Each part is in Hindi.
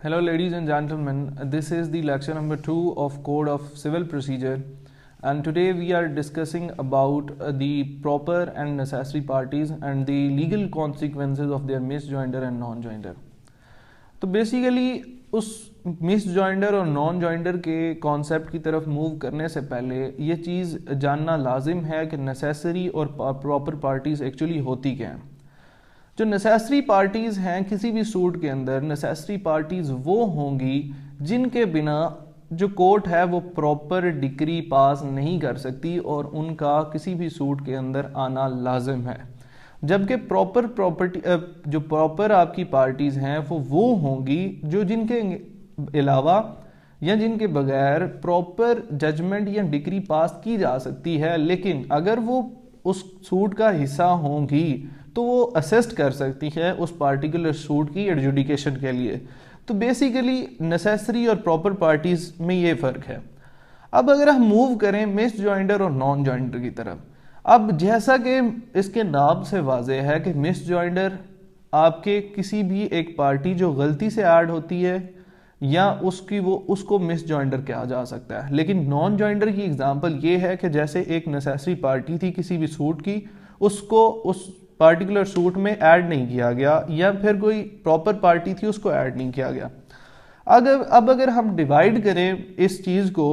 Hello, ladies and gentlemen. This is the lecture number 2 of Code of Civil Procedure, and today we are discussing about the proper and necessary parties and the legal consequences of their misjoinder and non-joinder. तो बेसिकली उस misjoinder और non-joinder के कॉन्सेप्ट की तरफ मूव करने से पहले ये चीज़ जानना लाजिम है कि नेसेसरी और प्रॉपर पार्टीज़ एक्चुअली होती क्या हैं। जो नेसेसरी पार्टीज़ हैं किसी भी सूट के अंदर, नेसेसरी पार्टीज़ वो होंगी जिनके बिना जो कोर्ट है वो प्रॉपर डिक्री पास नहीं कर सकती और उनका किसी भी सूट के अंदर आना लाजिम है। जबकि जो प्रॉपर आपकी पार्टीज़ हैं वो होंगी जो जिनके अलावा या जिनके बगैर प्रॉपर जजमेंट या डिक्री पास की जा सकती है, लेकिन अगर वो उस सूट का हिस्सा होंगी तो वो असिस्ट कर सकती है उस पार्टिकुलर सूट की एडजुडिकेशन के लिए। तो बेसिकली नेसेसरी और प्रॉपर पार्टीज में ये फ़र्क है। अब अगर हम मूव करें मिसजॉइंडर और नॉन जॉइंडर की तरफ, अब जैसा कि इसके नाम से वाज़ेह है कि मिसजॉइंडर आपके किसी भी एक पार्टी जो गलती से ऐड होती है या उसको मिसजॉइंडर कहा जा सकता है। लेकिन नॉन जॉइंडर की एग्जांपल ये है कि जैसे एक नेसेसरी पार्टी थी किसी भी सूट की, उसको उस पार्टिकुलर सूट में ऐड नहीं किया गया, या फिर कोई प्रॉपर पार्टी थी उसको ऐड नहीं किया गया। अगर हम डिवाइड करें इस चीज़ को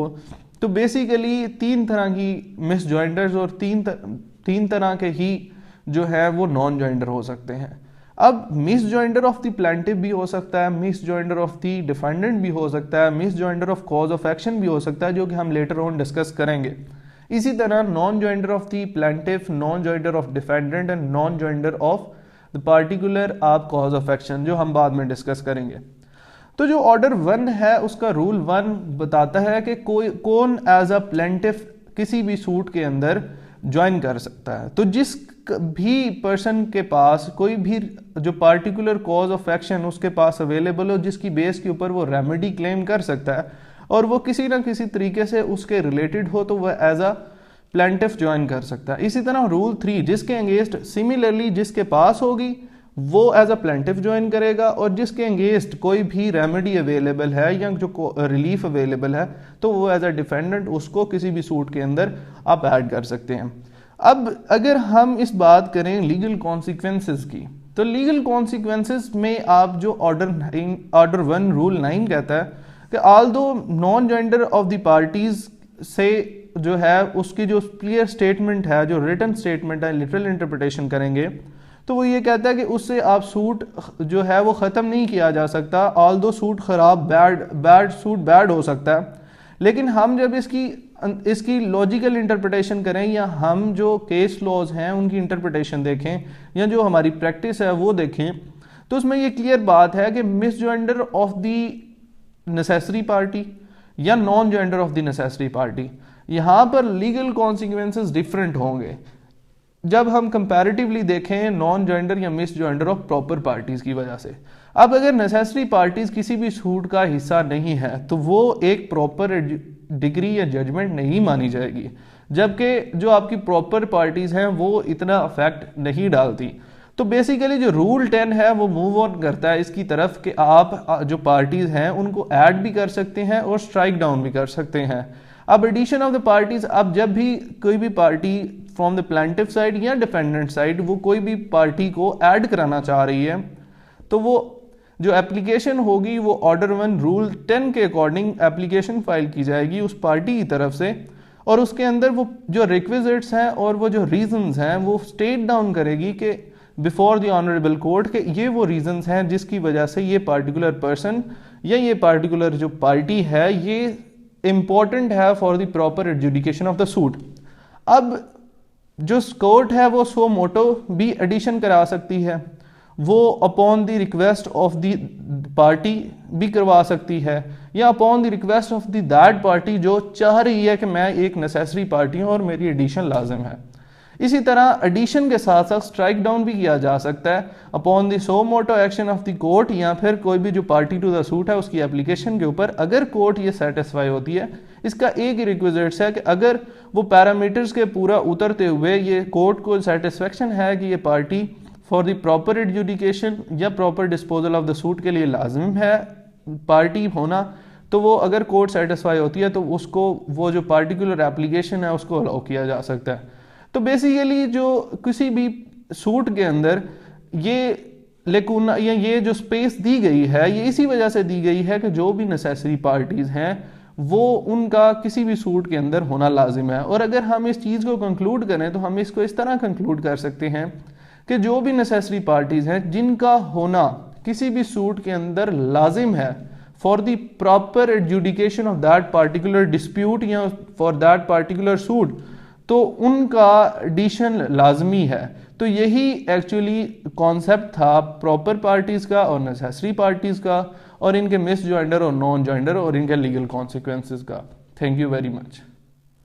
तो बेसिकली तीन तरह की मिसजॉइंडर्स और तीन तरह के ही जो है वो नॉन जॉइंडर हो सकते हैं। अब मिसजॉइंडर ऑफ द प्लेंटिफ भी हो सकता है, मिसजॉइंडर ऑफ द डिफेंडेंट भी हो सकता है, मिसजॉइंडर ऑफ कॉज ऑफ एक्शन भी हो सकता है, जो कि हम लेटर ऑन डिस्कस करेंगे। इसी तरह non joinder of the plaintiff, non joinder of defendant and non joinder of the particular आप कॉज ऑफ एक्शन, जो हम बाद में डिस्कस करेंगे। तो जो ऑर्डर 1 है उसका रूल 1 बताता है कि कौन एज अ प्लेंटिफ किसी भी सूट के अंदर ज्वाइन कर सकता है। तो जिस भी पर्सन के पास कोई भी जो पार्टिकुलर कॉज ऑफ एक्शन उसके पास अवेलेबल हो, जिसकी बेस के ऊपर वो रेमेडी क्लेम कर सकता है और वो किसी ना किसी तरीके से उसके रिलेटेड हो, तो वह एज अ प्लेंटिफ ज्वाइन कर सकता है। इसी तरह रूल 3, जिसके अगेंस्ट सिमिलरली जिसके पास होगी वो एज अ प्लेंटिफ ज्वाइन करेगा, और जिसके अगेंस्ट कोई भी रेमेडी अवेलेबल है या जो रिलीफ अवेलेबल है तो वो एज अ डिफेंडेंट उसको किसी भी सूट के अंदर आप ऐड कर सकते हैं। अब अगर हम इस बात करें लीगल कॉन्सिक्वेंसेस की, तो लीगल कॉन्सिक्वेंसेस में आप जो ऑर्डर 1 रूल 9 कहता है कि although non joinder of the parties से जो है उसकी जो क्लियर स्टेटमेंट है, जो रिटन स्टेटमेंट है, लिटरल इंटरप्रिटेशन करेंगे तो वो ये कहता है कि उससे आप सूट जो है वो ख़त्म नहीं किया जा सकता। ऑल्दो सूट ख़राब बैड हो सकता है, लेकिन हम जब इसकी लॉजिकल इंटरप्रिटेशन करें या हम जो केस लॉज हैं उनकी इंटरप्रिटेशन देखें या जो हमारी प्रैक्टिस है वो देखें, तो उसमें ये क्लियर बात है कि मिसजॉइंडर ऑफ द नेसेसरी पार्टी या non joinder of the necessary party, यहाँ पर लीगल कॉन्सिक्वेंसेस डिफरेंट होंगे जब हम कंपैरेटिवली देखें नॉन जॉइंडर या miss joinder of proper parties की वजह से। अब अगर नेसेसरी पार्टीज किसी भी सूट का हिस्सा नहीं है तो वो एक प्रॉपर डिग्री या जजमेंट नहीं मानी जाएगी, जबकि जो आपकी प्रॉपर पार्टीज हैं वो इतना अफेक्ट नहीं डालती। तो बेसिकली जो रूल 10 है वो मूव ऑन करता है इसकी तरफ कि आप जो पार्टीज हैं उनको ऐड भी कर सकते हैं और स्ट्राइक डाउन भी कर सकते हैं। अब एडिशन ऑफ द पार्टीज, अब जब भी कोई भी party from the plaintiff side या डिफेंडेंट साइड वो कोई भी पार्टी को ऐड कराना चाह रही है तो वो जो एप्लीकेशन होगी वो ऑर्डर 1 रूल 10 के अकॉर्डिंग एप्लीकेशन फाइल की जाएगी उस पार्टी की तरफ से, और उसके अंदर वो जो रिक्विजिट्स हैं और वो जो रीजंस हैं वो स्टेट डाउन करेगी कि बिफोर द ऑनरेबल कोर्ट के ये वो रीजंस हैं जिसकी वजह से ये पार्टिकुलर पर्सन या ये पार्टिकुलर जो पार्टी है ये इंपॉर्टेंट है for the proper adjudication of the suit. अब जो कोर्ट है वो सो मोटो भी एडिशन करा सकती है, वो upon the request of the party भी करवा सकती है, या upon the request of the that party जो चाह रही है कि मैं एक नेसेसरी पार्टी हूँ और मेरी एडिशन लाजिम है। इसी तरह एडिशन के साथ साथ स्ट्राइक डाउन भी किया जा सकता है upon the suo motu action of the court, या फिर कोई भी जो पार्टी टू द सूट है उसकी एप्लीकेशन के ऊपर अगर कोर्ट ये सेटिस्फाई होती है। इसका एक ही रिक्विजिट्स है कि अगर वो पैरामीटर्स के पूरा उतरते हुए ये कोर्ट को सेटिस्फेक्शन है कि ये party for the proper adjudication या proper disposal of the suit के लिए लाजिम है पार्टी होना, तो वो अगर कोर्ट सेटिस्फाई होती है तो उसको वो जो पार्टिकुलर एप्लीकेशन है उसको अलाउ किया जा सकता है। तो बेसिकली जो किसी भी सूट के अंदर ये लेकुना या ये जो स्पेस दी गई है ये इसी वजह से दी गई है कि जो भी नेसेसरी पार्टीज हैं वो उनका किसी भी सूट के अंदर होना लाजिम है। और अगर हम इस चीज़ को कंक्लूड करें तो हम इसको इस तरह कंक्लूड कर सकते हैं कि जो भी नेसेसरी पार्टीज हैं जिनका होना किसी भी सूट के अंदर लाजिम है for the proper adjudication of that particular dispute या फॉर दैट पार्टिकुलर सूट, तो उनका एडिशन लाजमी है। तो यही एक्चुअली कॉन्सेप्ट था प्रॉपर पार्टीज का और नेसेसरी पार्टीज का और इनके मिसजॉइंडर और नॉन जॉइंडर और इनके लीगल कॉन्सिक्वेंसेस का। Thank you very much.